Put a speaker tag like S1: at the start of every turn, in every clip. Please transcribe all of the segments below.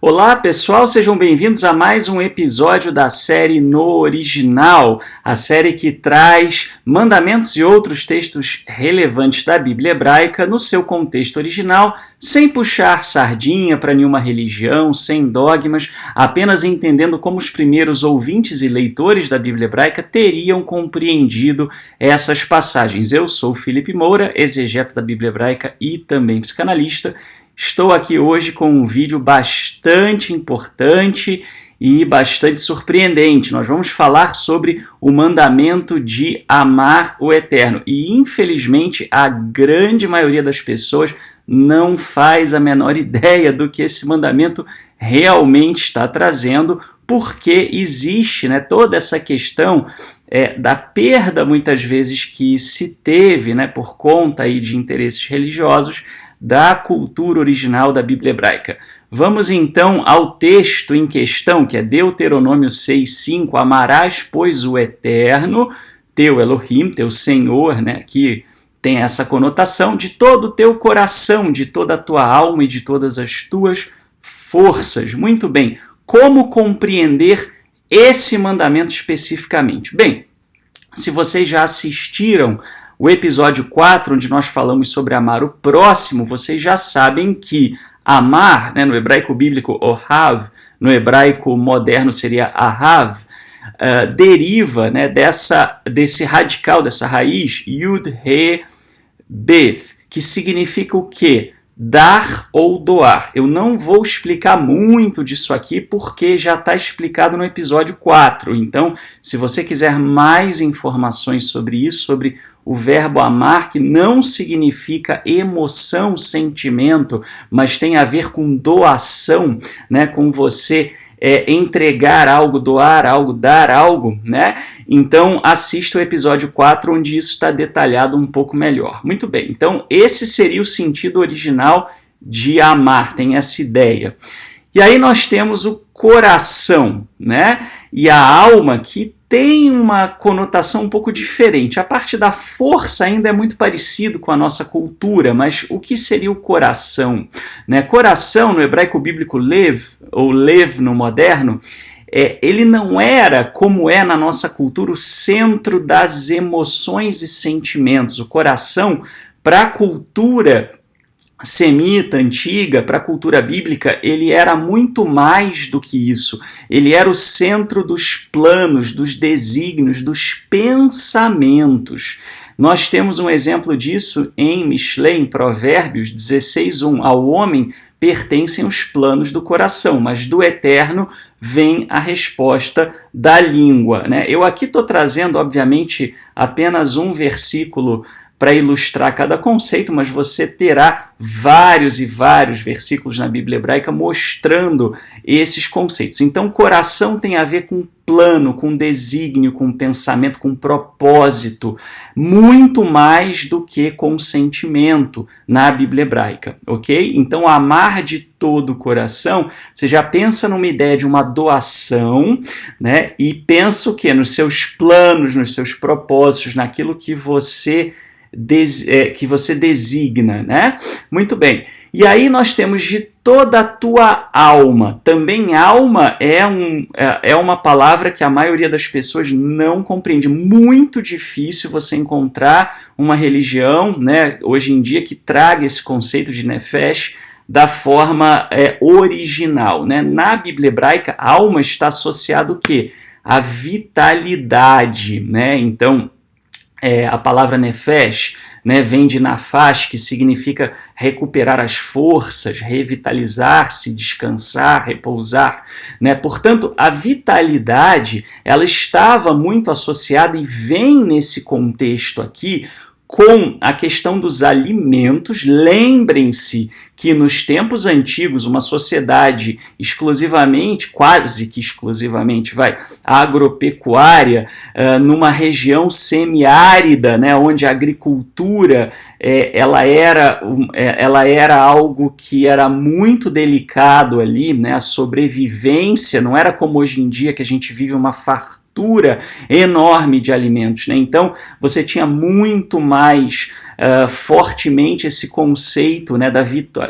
S1: Olá pessoal, sejam bem-vindos a mais um episódio da série No Original, a série que traz mandamentos e outros textos relevantes da Bíblia hebraica no seu contexto original, sem puxar sardinha para nenhuma religião, sem dogmas, apenas entendendo como os primeiros ouvintes e leitores da Bíblia hebraica teriam compreendido essas passagens. Eu sou Felipe Moura, exegeta da Bíblia hebraica e também psicanalista. Estou aqui hoje com um vídeo bastante importante e bastante surpreendente. Nós vamos falar sobre o mandamento de amar o Eterno. E, infelizmente, a grande maioria das pessoas não faz a menor ideia do que esse mandamento realmente está trazendo, porque existe, toda essa questão da perda, muitas vezes, que se teve por conta aí de interesses religiosos, da cultura original da Bíblia hebraica. Vamos então ao texto em questão, que é Deuteronômio 6:5, amarás, pois, o Eterno, teu Elohim, teu Senhor, que tem essa conotação, de todo o teu coração, de toda a tua alma e de todas as tuas forças. Muito bem, como compreender esse mandamento especificamente? Bem, se vocês já assistiram o episódio 4, onde nós falamos sobre amar o próximo, vocês já sabem que amar, no hebraico bíblico, ohav, no hebraico moderno seria ahav, deriva desse radical, dessa raiz, yud, he, beth, que significa o quê? Dar ou doar. Eu não vou explicar muito disso aqui porque já está explicado no episódio 4. Então, se você quiser mais informações sobre isso, sobre o verbo amar, que não significa emoção, sentimento, mas tem a ver com doação, com você entregar algo, doar algo, dar algo, Então, assista o episódio 4, onde isso está detalhado um pouco melhor. Muito bem, então esse seria o sentido original de amar, tem essa ideia. E aí nós temos o coração, e a alma, que tem uma conotação um pouco diferente. A parte da força ainda é muito parecido com a nossa cultura, mas o que seria o coração? Coração, no hebraico bíblico lev, ou lev no moderno, ele não era, como é na nossa cultura, o centro das emoções e sentimentos. O coração, para a cultura semita, antiga, para a cultura bíblica, ele era muito mais do que isso. Ele era o centro dos planos, dos desígnios, dos pensamentos. Nós temos um exemplo disso em Mishlei, em Provérbios 16:1. Ao homem pertencem os planos do coração, mas do Eterno vem a resposta da língua. Eu aqui estou trazendo, obviamente, apenas um versículo para ilustrar cada conceito, mas você terá vários e vários versículos na Bíblia hebraica mostrando esses conceitos. Então, coração tem a ver com plano, com desígnio, com pensamento, com propósito, muito mais do que com sentimento na Bíblia hebraica, ok? Então, amar de todo o coração, você já pensa numa ideia de uma doação, e pensa o quê? Nos seus planos, nos seus propósitos, naquilo que você designa, Muito bem. E aí nós temos de toda a tua alma. Também alma é uma palavra que a maioria das pessoas não compreende. Muito difícil você encontrar uma religião, hoje em dia, que traga esse conceito de nefesh da forma original. Na Bíblia hebraica, alma está associado o quê? A vitalidade, Então, a palavra nefesh, vem de nafash, que significa recuperar as forças, revitalizar-se, descansar, repousar. Portanto, a vitalidade, ela estava muito associada e vem nesse contexto aqui com a questão dos alimentos. Lembrem-se que nos tempos antigos, uma sociedade quase que exclusivamente, agropecuária, numa região semiárida, onde a agricultura ela era algo que era muito delicado ali, a sobrevivência, não era como hoje em dia que a gente vive uma fartura fartura enorme de alimentos, né? Então você tinha muito mais fortemente esse conceito, né, da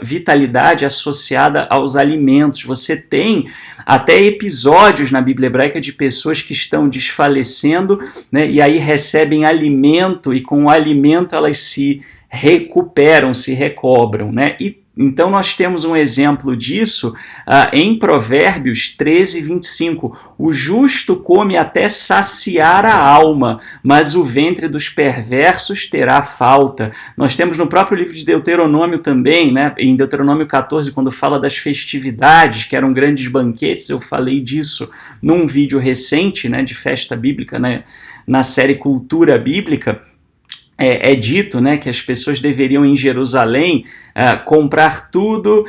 S1: vitalidade associada aos alimentos. Você tem até episódios na Bíblia hebraica de pessoas que estão desfalecendo, né, e aí recebem alimento, e com o alimento elas se recuperam, se recobram, né? Então nós temos um exemplo disso em Provérbios 13, 25. O justo come até saciar a alma, mas o ventre dos perversos terá falta. Nós temos no próprio livro de Deuteronômio também, né, em Deuteronômio 14, quando fala das festividades, que eram grandes banquetes, eu falei disso num vídeo recente, né, de festa bíblica, né, na série Cultura Bíblica. É dito, né, que as pessoas deveriam em Jerusalém comprar tudo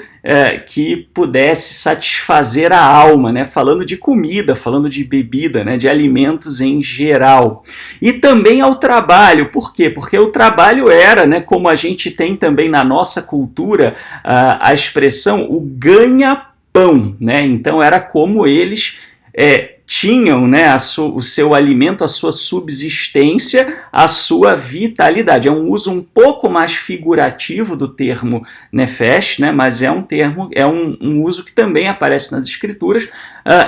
S1: que pudesse satisfazer a alma, né, falando de comida, falando de bebida, né, de alimentos em geral. E também ao trabalho. Por quê? Porque o trabalho era, né, como a gente tem também na nossa cultura, a expressão o ganha-pão, né? Então era como eles tinham, né, o seu alimento, a sua subsistência, a sua vitalidade. É um uso um pouco mais figurativo do termo nefesh, né, mas é um uso que também aparece nas escrituras,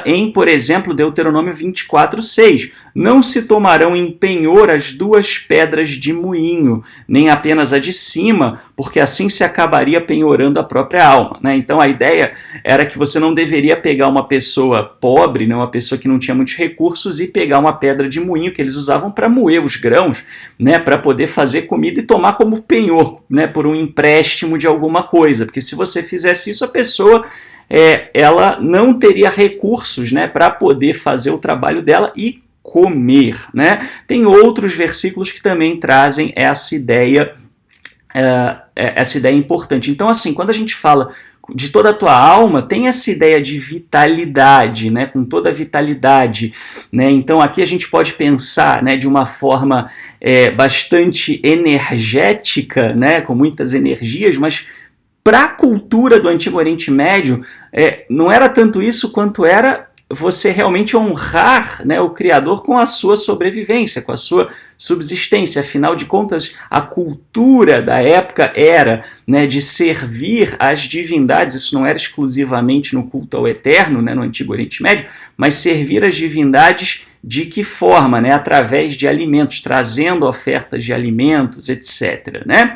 S1: em, por exemplo, Deuteronômio 24, 6. Não se tomarão em penhor as duas pedras de moinho, nem apenas a de cima, porque assim se acabaria penhorando a própria alma, né? Então a ideia era que você não deveria pegar uma pessoa pobre, né, uma pessoa que não tinha muitos recursos, e pegar uma pedra de moinho que eles usavam para moer os grãos, né, para poder fazer comida e tomar como penhor, né, por um empréstimo de alguma coisa, porque se você fizesse isso, a pessoa ela não teria recursos, né, para poder fazer o trabalho dela e comer, né? Tem outros versículos que também trazem essa ideia importante. Então, assim, quando a gente fala de toda a tua alma, tem essa ideia de vitalidade, né, com toda a vitalidade, né? Então aqui a gente pode pensar, né, de uma forma bastante energética, né, com muitas energias, mas para a cultura do Antigo Oriente Médio, não era tanto isso quanto era você realmente honrar, né, o Criador com a sua sobrevivência, com a sua subsistência. Afinal de contas, a cultura da época era, né, de servir às divindades. Isso não era exclusivamente no culto ao Eterno, né, no Antigo Oriente Médio, mas servir às divindades de que forma? Né, através de alimentos, trazendo ofertas de alimentos, etc., né?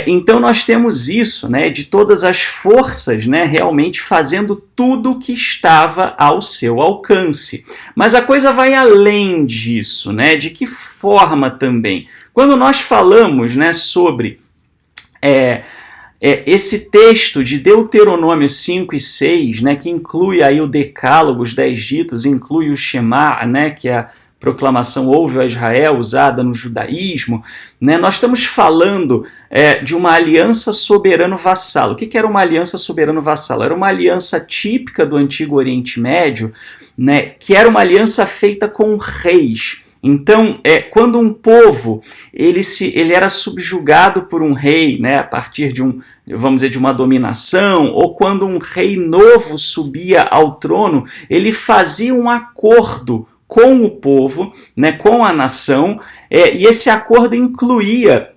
S1: Então nós temos isso, né, de todas as forças, né, realmente fazendo tudo o que estava ao seu alcance. Mas a coisa vai além disso, né? De que forma também? Quando nós falamos, né, sobre esse texto de Deuteronômio 5 e 6, né, que inclui aí o Decálogo, os 10 ditos, inclui o Shema, né, que é a proclamação ouve a Israel, usada no judaísmo, né? Nós estamos falando de uma aliança soberano-vassalo. O que era uma aliança soberano-vassalo? Era uma aliança típica do Antigo Oriente Médio, né? Que era uma aliança feita com reis. Então, quando um povo ele era subjugado por um rei, né, a partir de vamos dizer, de uma dominação, ou quando um rei novo subia ao trono, ele fazia um acordo com o povo, né, com a nação, e esse acordo incluía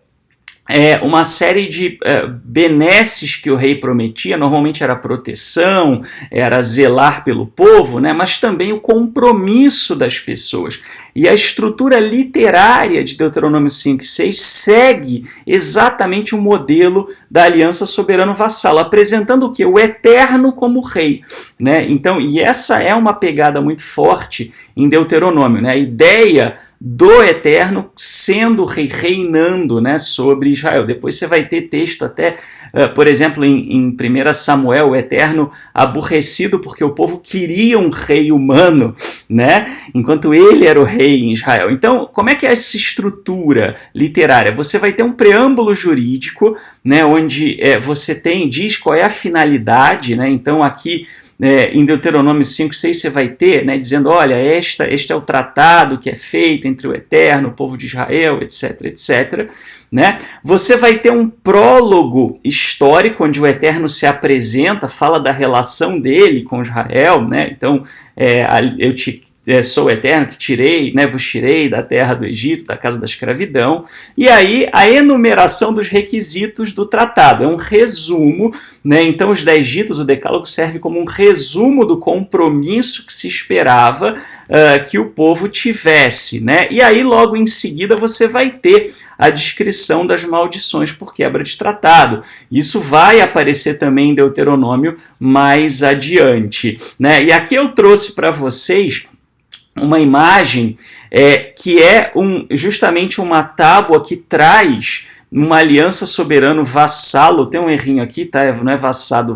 S1: uma série de benesses que o rei prometia. Normalmente era proteção, era zelar pelo povo, né, mas também o compromisso das pessoas. E a estrutura literária de Deuteronômio 5 e 6 segue exatamente o modelo da aliança soberano-vassalo, apresentando o quê? O Eterno como rei, né? Então, e essa é uma pegada muito forte em Deuteronômio, né? A ideia do Eterno sendo rei, reinando, né, sobre Israel. Depois você vai ter texto até, por exemplo, em 1 Samuel, o Eterno aborrecido porque o povo queria um rei humano, né, enquanto ele era o rei em Israel. Então, como é que é essa estrutura literária? Você vai ter um preâmbulo jurídico, né, onde você diz qual é a finalidade, né? Então aqui em Deuteronômio 5, 6 você vai ter, né, dizendo, olha, este é o tratado que é feito entre o Eterno, o povo de Israel, etc, etc. Né? Você vai ter um prólogo histórico, onde o Eterno se apresenta, fala da relação dele com Israel, né? Então, eu te sou o Eterno que tirei, né, vos tirei da terra do Egito, da casa da escravidão. E aí a enumeração dos requisitos do tratado, é um resumo, né? Então os 10 ditos, o decálogo serve como um resumo do compromisso que se esperava que o povo tivesse, né? E aí logo em seguida você vai ter a descrição das maldições por quebra de tratado. Isso vai aparecer também em Deuteronômio mais adiante, né? E aqui eu trouxe para vocês uma imagem que é justamente uma tábua que traz uma aliança soberano-vassalo, tem um errinho aqui, tá? Não é vassalo,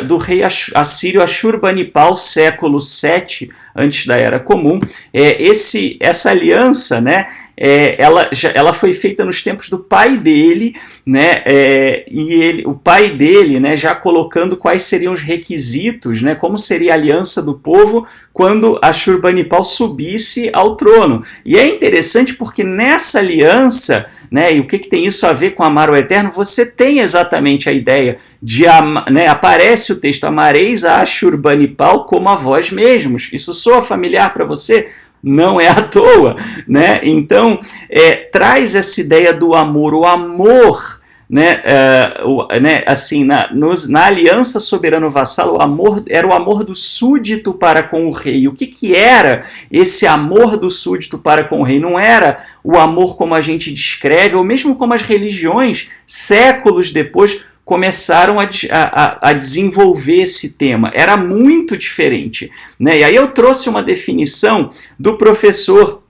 S1: do rei assírio Ashurbanipal, século 7 antes da Era Comum. Essa aliança, né, ela foi feita nos tempos do pai dele, né, o pai dele, né, já colocando quais seriam os requisitos, né, como seria a aliança do povo quando Ashurbanipal subisse ao trono. E é interessante porque nessa aliança, né, e o que tem isso a ver com amar o Eterno? Você tem exatamente a ideia de né, aparece o texto: amareis a Ashurbanipal como a vós mesmos. Isso soa familiar para você? Não é à toa, né? Então, traz essa ideia do amor, o amor, né, assim, na aliança soberano-vassalo, o amor era o amor do súdito para com o rei. O que era esse amor do súdito para com o rei? Não era o amor como a gente descreve, ou mesmo como as religiões, séculos depois, começaram a desenvolver esse tema. Era muito diferente, né? E aí eu trouxe uma definição do professor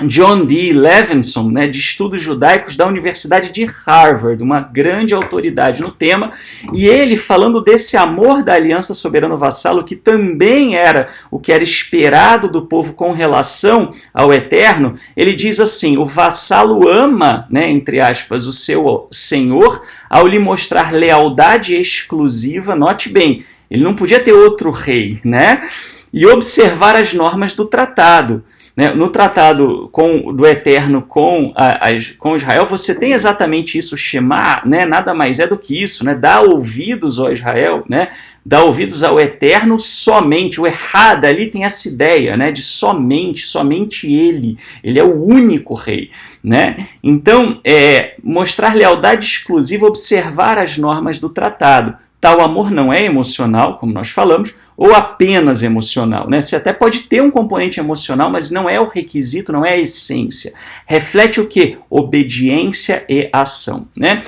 S1: John D. Levinson, né, de Estudos Judaicos da Universidade de Harvard, uma grande autoridade no tema, e ele falando desse amor da aliança soberano-vassalo, que também era o que era esperado do povo com relação ao Eterno, ele diz assim: o vassalo ama, né, entre aspas, o seu senhor ao lhe mostrar lealdade exclusiva, note bem, ele não podia ter outro rei, né, e observar as normas do tratado. No tratado do Eterno com Israel, você tem exatamente isso, Shema, né? Nada mais é do que isso, né? Dá ouvidos ao Israel, né? Dá ouvidos ao Eterno somente. O Errado ali tem essa ideia, né? De somente ele é o único rei, né? Então, mostrar lealdade exclusiva, observar as normas do tratado. Tal amor não é emocional, como nós falamos, ou apenas emocional, né? Você até pode ter um componente emocional, mas não é o requisito, não é a essência. Reflete o quê? Obediência e ação, né?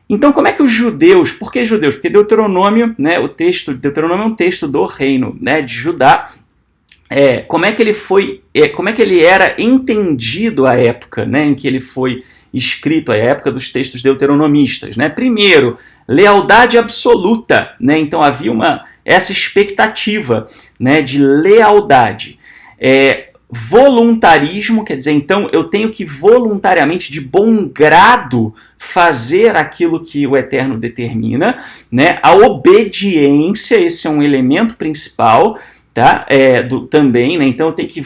S1: Então, como é que os judeus, por que judeus? Porque Deuteronômio, né, o texto de Deuteronômio é um texto do reino, né, de Judá. Como é que ele era entendido à época, né, em que ele foi escrito, à época dos textos deuteronomistas, né? Primeiro, lealdade absoluta, né? Então havia essa expectativa, né, de lealdade. Voluntarismo, quer dizer, então eu tenho que voluntariamente, de bom grado, fazer aquilo que o Eterno determina, né? A obediência, esse é um elemento principal, tá? Também, né? Então eu tenho que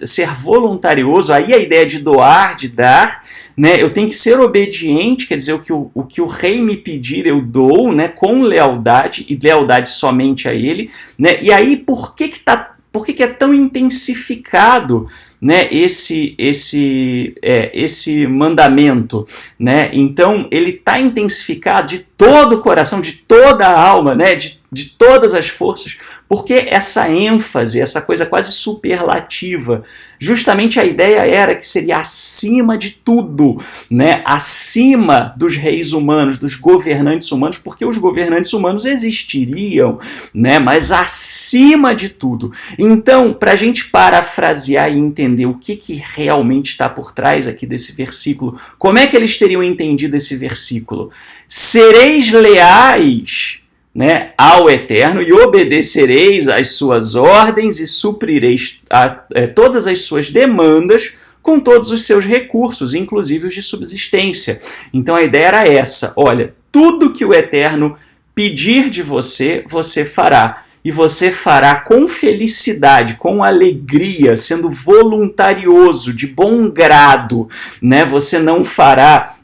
S1: ser voluntarioso, aí a ideia de doar, de dar, né? Eu tenho que ser obediente, quer dizer, o que o rei me pedir eu dou, né? Com lealdade, e lealdade somente a ele, né? E aí por que é tão intensificado, né, esse mandamento, né? Então ele está intensificado de todo o coração, de toda a alma, né, de todas as forças, porque essa ênfase, essa coisa quase superlativa, justamente a ideia era que seria acima de tudo, né, acima dos reis humanos, dos governantes humanos, porque os governantes humanos existiriam, né, mas acima de tudo. Então, para a gente parafrasear e entender o que realmente está por trás aqui desse versículo, como é que eles teriam entendido esse versículo? Sereis leais, né, ao Eterno, e obedecereis às suas ordens e suprireis todas as suas demandas com todos os seus recursos, inclusive os de subsistência. Então a ideia era essa: olha, tudo que o Eterno pedir de você, você fará. E você fará com felicidade, com alegria, sendo voluntarioso, de bom grado, né? Você não fará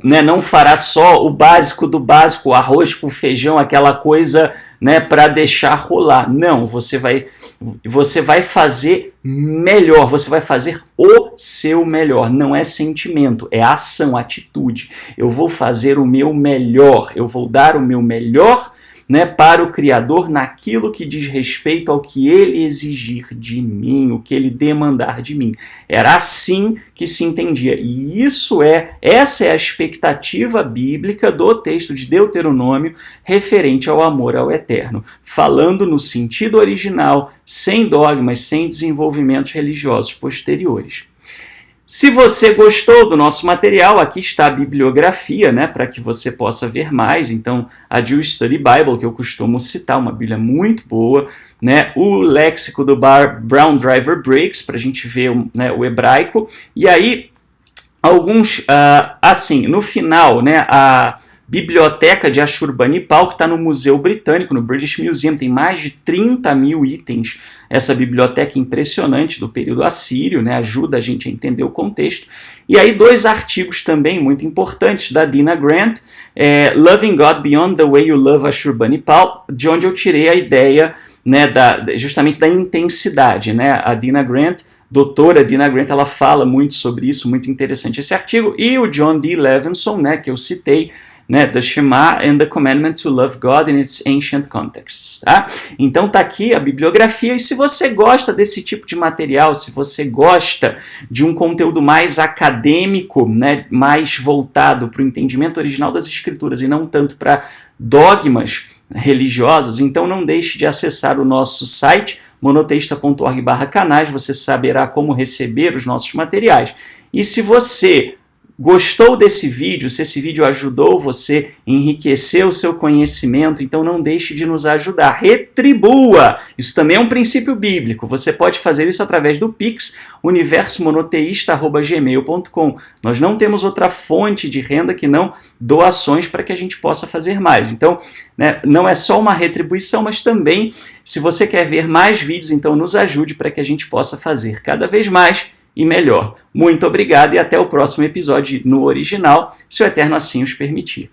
S1: não fará só o básico do básico, o arroz com feijão, aquela coisa né, para deixar rolar. Não, você vai fazer melhor, você vai fazer o seu melhor. Não é sentimento, é ação, atitude. Eu vou fazer o meu melhor, eu vou dar o meu melhor, né, para o Criador naquilo que diz respeito ao que ele exigir de mim, o que ele demandar de mim. Era assim que se entendia. E essa é a expectativa bíblica do texto de Deuteronômio referente ao amor ao Eterno, falando no sentido original, sem dogmas, sem desenvolvimentos religiosos posteriores. Se você gostou do nosso material, aqui está a bibliografia, né, para que você possa ver mais. Então, a Jewish Study Bible, que eu costumo citar, uma bíblia muito boa, né, o léxico do Brown Driver Briggs, para a gente ver, né, o hebraico. E aí, alguns, assim, no final, né, a Biblioteca de Ashurbanipal, que está no Museu Britânico, no British Museum, tem mais de 30 mil itens. Essa biblioteca impressionante do período assírio, né, ajuda a gente a entender o contexto. E aí 2 artigos também muito importantes da Dina Grant, Loving God Beyond the Way You Love Ashurbanipal, de onde eu tirei a ideia, né, justamente da intensidade. Né? A Dina Grant, doutora Dina Grant, ela fala muito sobre isso, muito interessante esse artigo. E o John D. Levinson, né, que eu citei, né, The Shema and the Commandment to Love God in its Ancient Contexts. Tá? Então tá aqui a bibliografia, e se você gosta desse tipo de material, se você gosta de um conteúdo mais acadêmico, né, mais voltado para o entendimento original das Escrituras e não tanto para dogmas religiosos, então não deixe de acessar o nosso site, monoteísta.org/canais, você saberá como receber os nossos materiais. E se você gostou desse vídeo, se esse vídeo ajudou você, enriqueceu o seu conhecimento, então não deixe de nos ajudar, retribua! Isso também é um princípio bíblico, você pode fazer isso através do Pix, universomonoteísta@gmail.com. Nós não temos outra fonte de renda que não doações para que a gente possa fazer mais. Então, né, não é só uma retribuição, mas também, se você quer ver mais vídeos, então nos ajude para que a gente possa fazer cada vez mais e melhor. Muito obrigado e até o próximo episódio no original, se o Eterno assim os permitir.